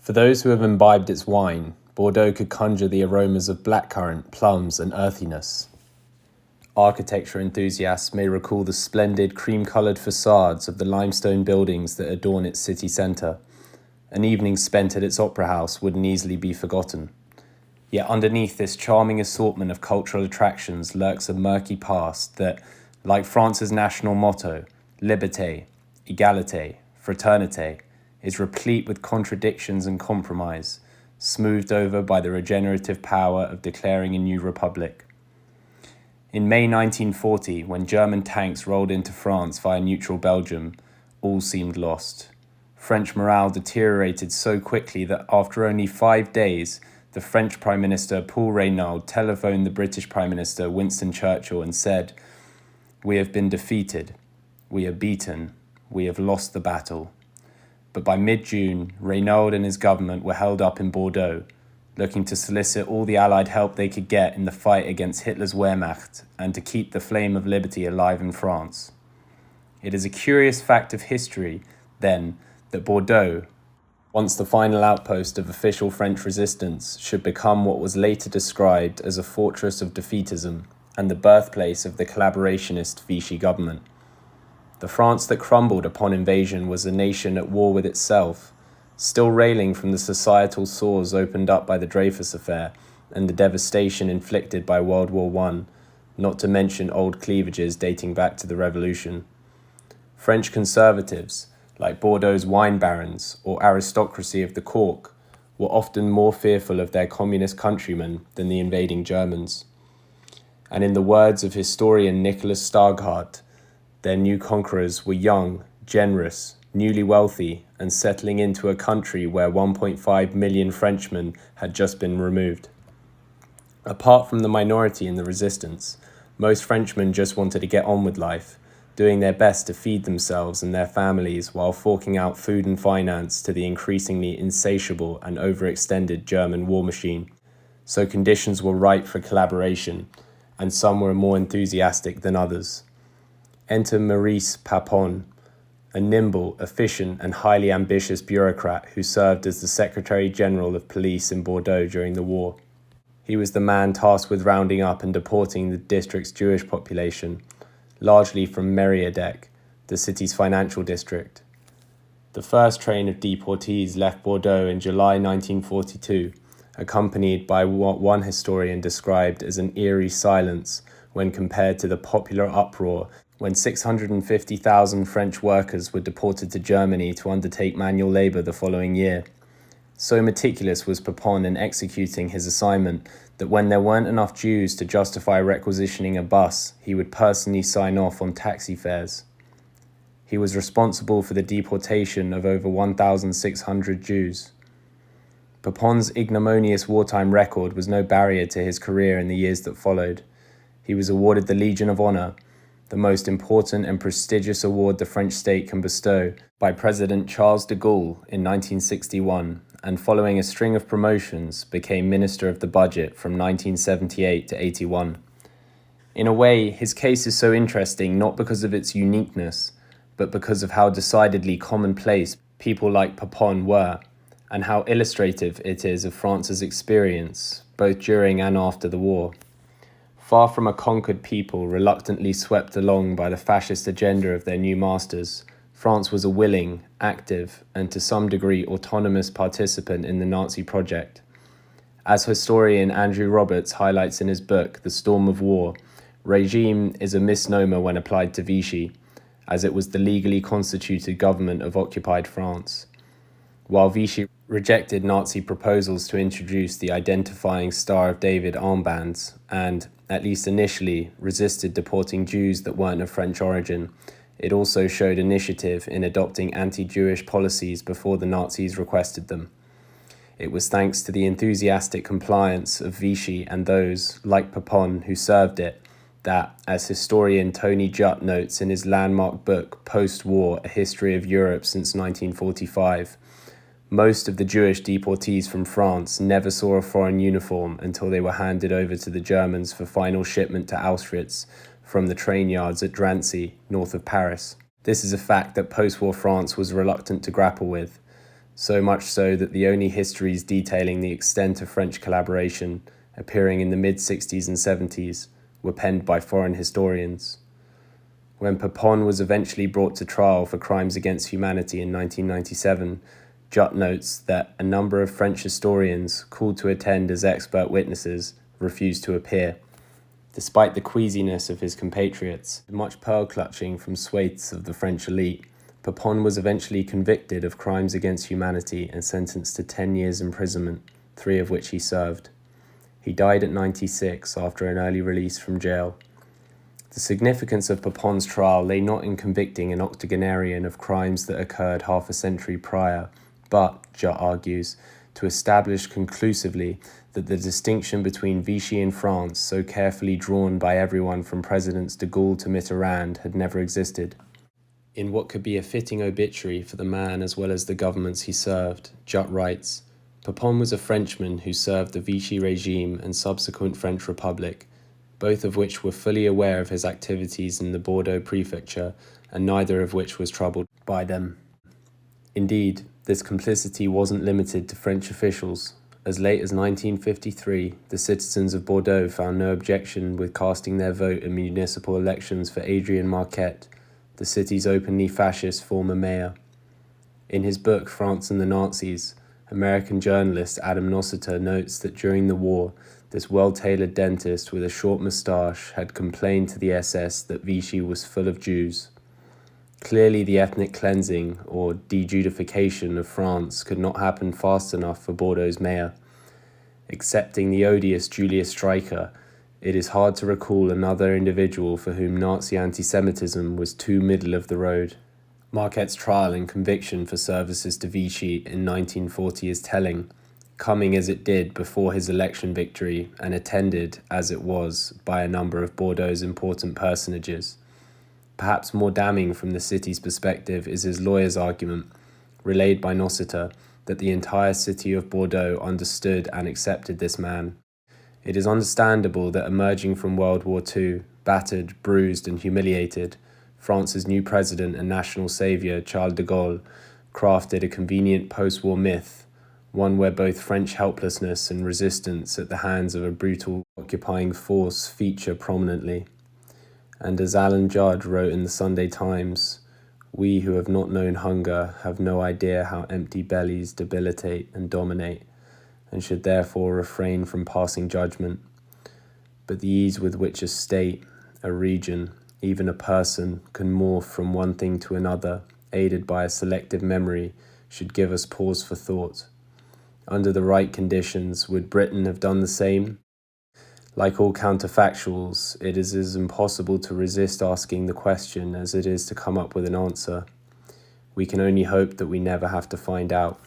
For those who have imbibed its wine, Bordeaux could conjure the aromas of blackcurrant, plums, and earthiness. Architecture enthusiasts may recall the splendid cream-coloured facades of the limestone buildings that adorn its city centre. An evening spent at its opera house wouldn't easily be forgotten. Yet underneath this charming assortment of cultural attractions lurks a murky past that, like France's national motto, liberté, égalité, fraternité, is replete with contradictions and compromise, smoothed over by the regenerative power of declaring a new republic. In May 1940, when German tanks rolled into France via neutral Belgium, all seemed lost. French morale deteriorated so quickly that after only 5 days, the French Prime Minister Paul Reynaud telephoned the British Prime Minister Winston Churchill and said, "We have been defeated, we are beaten, we have lost the battle." But by mid-June, Reynaud and his government were held up in Bordeaux, looking to solicit all the Allied help they could get in the fight against Hitler's Wehrmacht and to keep the flame of liberty alive in France. It is a curious fact of history, then, that Bordeaux, once the final outpost of official French resistance, should become what was later described as a fortress of defeatism and the birthplace of the collaborationist Vichy government. The France that crumbled upon invasion was a nation at war with itself, still railing from the societal sores opened up by the Dreyfus affair and the devastation inflicted by World War I, not to mention old cleavages dating back to the Revolution. French conservatives, like Bordeaux's wine barons or aristocracy of the Cork, were often more fearful of their communist countrymen than the invading Germans. And in the words of historian Nicholas Stargard, their new conquerors were young, generous, newly wealthy, and settling into a country where 1.5 million Frenchmen had just been removed. Apart from the minority in the resistance, most Frenchmen just wanted to get on with life, doing their best to feed themselves and their families while forking out food and finance to the increasingly insatiable and overextended German war machine. So conditions were ripe for collaboration, and some were more enthusiastic than others. Enter Maurice Papon, a nimble, efficient, and highly ambitious bureaucrat who served as the Secretary General of Police in Bordeaux during the war. He was the man tasked with rounding up and deporting the district's Jewish population, largely from Bibliothèque, the city's financial district. The first train of deportees left Bordeaux in July 1942, accompanied by what one historian described as an eerie silence when compared to the popular uproar when 650,000 French workers were deported to Germany to undertake manual labour the following year. So meticulous was Papon in executing his assignment that when there weren't enough Jews to justify requisitioning a bus, he would personally sign off on taxi fares. He was responsible for the deportation of over 1,600 Jews. Papon's ignominious wartime record was no barrier to his career in the years that followed. He was awarded the Legion of Honor, the most important and prestigious award the French state can bestow, by President Charles de Gaulle in 1961, and following a string of promotions, became Minister of the Budget from 1978 to 81. In a way, his case is so interesting not because of its uniqueness, but because of how decidedly commonplace people like Papon were, and how illustrative it is of France's experience, both during and after the war. Far from a conquered people reluctantly swept along by the fascist agenda of their new masters, France was a willing, active, and to some degree autonomous participant in the Nazi project. As historian Andrew Roberts highlights in his book, The Storm of War, regime is a misnomer when applied to Vichy, as it was the legally constituted government of occupied France. While Vichy rejected Nazi proposals to introduce the identifying Star of David armbands and, at least initially, resisted deporting Jews that weren't of French origin, it also showed initiative in adopting anti-Jewish policies before the Nazis requested them. It was thanks to the enthusiastic compliance of Vichy and those, like Papon, who served it, that, as historian Tony Judt notes in his landmark book Post-War, A History of Europe Since 1945, most of the Jewish deportees from France never saw a foreign uniform until they were handed over to the Germans for final shipment to Auschwitz from the train yards at Drancy, north of Paris. This is a fact that post-war France was reluctant to grapple with. so much so that the only histories detailing the extent of French collaboration, appearing in the mid-60s and 70s, were penned by foreign historians. When Papon was eventually brought to trial for crimes against humanity in 1997, Jutt notes that a number of French historians, called to attend as expert witnesses, refused to appear. Despite the queasiness of his compatriots, and much pearl-clutching from swathes of the French elite, Papon was eventually convicted of crimes against humanity and sentenced to 10 years imprisonment, 3 of which he served. He died at 96 after an early release from jail. The significance of Papon's trial lay not in convicting an octogenarian of crimes that occurred half a century prior, but, Jutt argues, to establish conclusively that the distinction between Vichy and France, so carefully drawn by everyone from Presidents de Gaulle to Mitterrand, had never existed. In what could be a fitting obituary for the man as well as the governments he served, Jutt writes, Papon was a Frenchman who served the Vichy regime and subsequent French Republic, both of which were fully aware of his activities in the Bordeaux prefecture, and neither of which was troubled by them. Indeed, this complicity wasn't limited to French officials. As late as 1953, the citizens of Bordeaux found no objection with casting their vote in municipal elections for Adrien Marquet, the city's openly fascist former mayor. In his book France and the Nazis, American journalist Adam Nossiter notes that during the war, this well-tailored dentist with a short moustache had complained to the SS that Vichy was full of Jews. Clearly the ethnic cleansing, or de-Judification of France, could not happen fast enough for Bordeaux's mayor. Excepting the odious Julius Streicher, it is hard to recall another individual for whom Nazi anti-Semitism was too middle of the road. Marquet's trial and conviction for services to Vichy in 1940 is telling, coming as it did before his election victory and attended, as it was, by a number of Bordeaux's important personages. Perhaps more damning from the city's perspective is his lawyer's argument, relayed by Nossiter, that the entire city of Bordeaux understood and accepted this man. It is understandable that emerging from World War II, battered, bruised and humiliated, France's new president and national saviour, Charles de Gaulle, crafted a convenient post-war myth, one where both French helplessness and resistance at the hands of a brutal occupying force feature prominently. And as Alan Judd wrote in the Sunday Times, we who have not known hunger have no idea how empty bellies debilitate and dominate, and should therefore refrain from passing judgment. But the ease with which a state, a region, even a person can morph from one thing to another, aided by a selective memory, should give us pause for thought. Under the right conditions, would Britain have done the same? Like all counterfactuals, it is as impossible to resist asking the question as it is to come up with an answer. We can only hope that we never have to find out.